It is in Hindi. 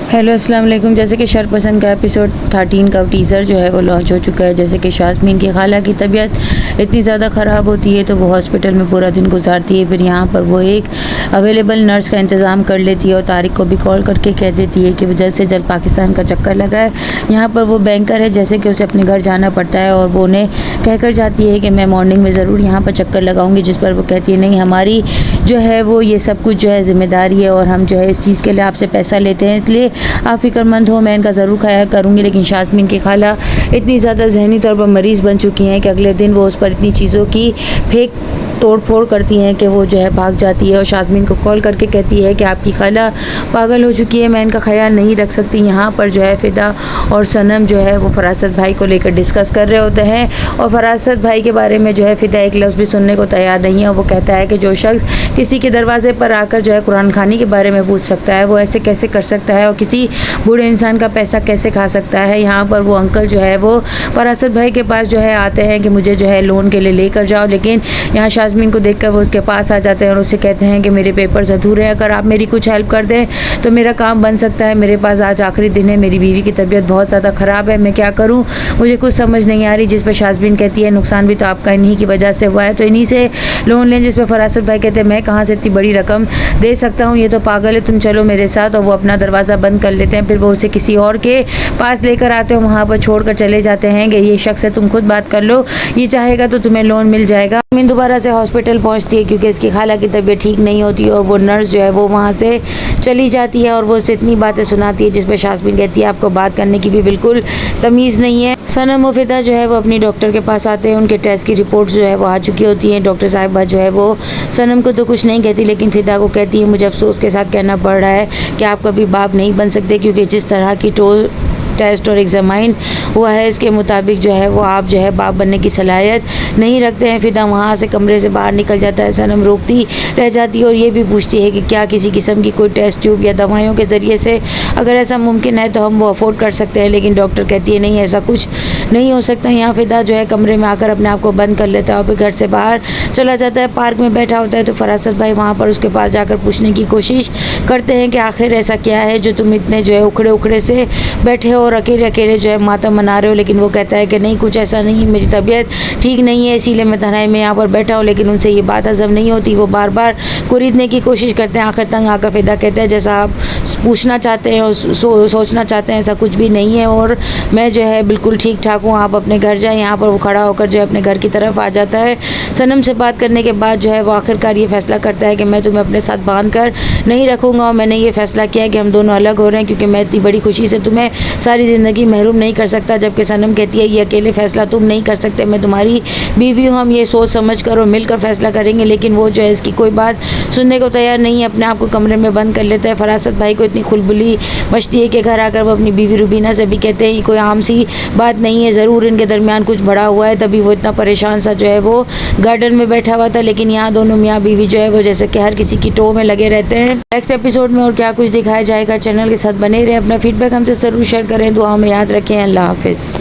हेलो अस्सलाम वालेकुम। जैसे कि शरपसंद का एपिसोड 13 का टीज़र जो है वो लॉन्च हो चुका है। जैसे कि शाज़मीन की खाला की तबीयत इतनी ज़्यादा ख़राब होती है तो वो हॉस्पिटल में पूरा दिन गुजारती है। फिर यहाँ पर वो एक अवेलेबल नर्स का इंतज़ाम कर लेती है और तारिक को भी कॉल करके कह देती है कि वो जल्द से जल्द पाकिस्तान का चक्कर लगाए। यहाँ पर वो बैंकर है, जैसे कि उसे अपने घर जाना पड़ता है और वो उन्हें कहकर जाती है कि मैं मॉर्निंग में ज़रूर यहाँ पर चक्कर लगाऊंगी। जिस पर वो कहती है नहीं, हमारी जो है वो ये सब कुछ जो है ज़िम्मेदारी है और हम जो है इस चीज़ के लिए आपसे पैसा लेते हैं, इसलिए आप फ़िक्रमंद हो, मैं इनका ज़रूर ख्याल करूँगी। लेकिन शाज़मीन की खाला इतनी ज़्यादा ज़हनी तौर पर मरीज़ बन चुकी हैं कि अगले दिन वो उस पर इतनी चीज़ों की फेंक तोड़ फोड़ करती हैं कि वो जो है भाग जाती है और शाज़मीन को कॉल करके कहती है कि आपकी खाला पागल हो चुकी है, मैं इनका ख्याल नहीं रख सकती। यहाँ पर जो है फ़िदा और सनम जो है वो फरासत भाई को लेकर डिस्कस कर रहे होते हैं और फरासत भाई के बारे में जो है फ़िदा एक लफ्ज़ भी सुनने को तैयार नहीं है। वो कहता है कि जो शख्स किसी के दरवाजे पर आकर जो है कुरान खानी के बारे में पूछ सकता है वो ऐसे कैसे कर सकता है और किसी बूढ़े इंसान का पैसा कैसे खा सकता है। यहाँ पर वो अंकल जो है वो फरासत भाई के पास जो है आते हैं कि मुझे जो है लोन के लिए लेकर जाओ, लेकिन यहाँ शाज़मीन को देखकर वो उसके पास आ जाते हैं और उससे कहते हैं कि मेरे पेपर्स अधूरे हैं, अगर आप मेरी कुछ हेल्प कर दें तो मेरा काम बन सकता है। मेरे पास आज आखिरी दिन है, मेरी बीवी की तबीयत बहुत ज़्यादा ख़राब है, मैं क्या करूँ, मुझे कुछ समझ नहीं आ रही। जिस पर शाज़मीन कहती है नुकसान भी तो आपका इन्हीं की वजह से हुआ है, तो इन्हीं से लोन लें। जिस पर फरासत भाई कहते हैं मैं कहाँ से इतनी बड़ी रकम दे सकता हूँ, ये तो पागल है, तुम चलो मेरे साथ। और वो अपना दरवाज़ा बंद कर लेते हैं। फिर वो उसे किसी और के पास लेकर आते हैं, वहाँ पर छोड़ कर चले जाते हैं कि ये शख्स है, तुम खुद बात कर लो, ये चाहेगा तो तुम्हें लोन मिल जाएगा। मैं दोबारा से हॉस्पिटल पहुंचती है क्योंकि इसकी खाला की तबीयत ठीक नहीं होती और वो नर्स जो है वो वहाँ से चली जाती है और वो उससे इतनी बातें सुनाती है जिस पर शाज़मीन कहती है आपको बात करने की भी बिल्कुल तमीज़ नहीं है। सनम और फ़िदा जो है वो अपनी डॉक्टर के पास आते हैं, उनके टेस्ट की रिपोर्ट्स जो है वो आ चुकी होती हैं। डॉक्टर साहिबा जो है वो सनम को तो कुछ नहीं कहती, लेकिन फ़िदा को कहती है मुझे अफसोस के साथ कहना पड़ रहा है कि आप कभी बाप नहीं बन सकते, क्योंकि जिस तरह की टेस्ट और एग्जामाइन हुआ है इसके मुताबिक जो है वो आप जो है बाप बनने की सलाहियत नहीं रखते हैं। फ़िदा वहाँ से कमरे से बाहर निकल जाता है। सनम रोकती रह जाती है और ये भी पूछती है कि क्या किसी किस्म की कोई टेस्ट ट्यूब या दवाइयों के ज़रिए से अगर ऐसा मुमकिन है तो हम वो अफोर्ड कर सकते हैं, लेकिन डॉक्टर कहती है नहीं, ऐसा कुछ नहीं हो सकता। यहाँ फ़िदा जो है कमरे में आकर अपने आप को बंद कर लेता है और फिर घर से बाहर चला जाता है। पार्क में बैठा होता है तो फरासत भाई वहाँ पर उसके पास जाकर पूछने की कोशिश करते हैं कि आखिर ऐसा क्या है जो तुम इतने जो है उखड़े उखड़े से बैठे हो और अकेले अकेले जो है मातम मना रहे हो। लेकिन वो कहता है कि नहीं, कुछ ऐसा नहीं, मेरी तबीयत ठीक नहीं है, इसीलिए मैं तन्हाई में यहाँ पर बैठा हूँ। लेकिन उनसे ये बात हजम नहीं होती, वो बार बार कुरीदने की कोशिश करते हैं। आखिर तंग आकर फ़िदा कहता है जैसा आप पूछना चाहते हैं और सोचना चाहते हैं ऐसा कुछ भी नहीं है और मैं जो है बिल्कुल ठीक ठाक हूँ, आप अपने घर जाएँ। यहाँ पर वो खड़ा होकर जो है अपने घर की तरफ आ जाता है। सनम से बात करने के बाद जो है वो आखिरकार ये फैसला करता है कि मैं तुम्हें अपने साथ बांध कर नहीं रखूँगा और मैंने ये फ़ैसला किया है कि हम दोनों अलग हो रहे हैं, क्योंकि मैं इतनी बड़ी खुशी से तुम्हें सारी ज़िंदगी महरूम नहीं कर सकता। जबकि सनम कहती है ये अकेले फ़ैसला तुम नहीं कर सकते, मैं तुम्हारी बीवी हूँ, हम ये सोच समझ कर और मिलकर फ़ैसला करेंगे। लेकिन वो जो है इसकी कोई बात सुनने को तैयार नहीं है, अपने आप को कमरे में बंद कर लेता है। फरासत भाई को इतनी खुलबुली मचती है कि घर आकर वो अपनी बीवी रुबीना से भी कहते हैं ये कोई आम सी बात नहीं है, ज़रूर इनके दरमियान कुछ बड़ा हुआ है, तभी वो इतना परेशान सा जो है वो गार्डन में बैठा हुआ था। लेकिन यहाँ दोनों मियाँ बीवी जो है वो जैसे कि हर किसी की टो में लगे रहते हैं। नेक्स्ट एपिसोड में और क्या कुछ दिखाया जाएगा, चैनल के साथ बने रहे, अपना फीडबैक हमसे ज़रूर शेयर करें, दुआ में याद रखें। अल्लाह हाफिज़।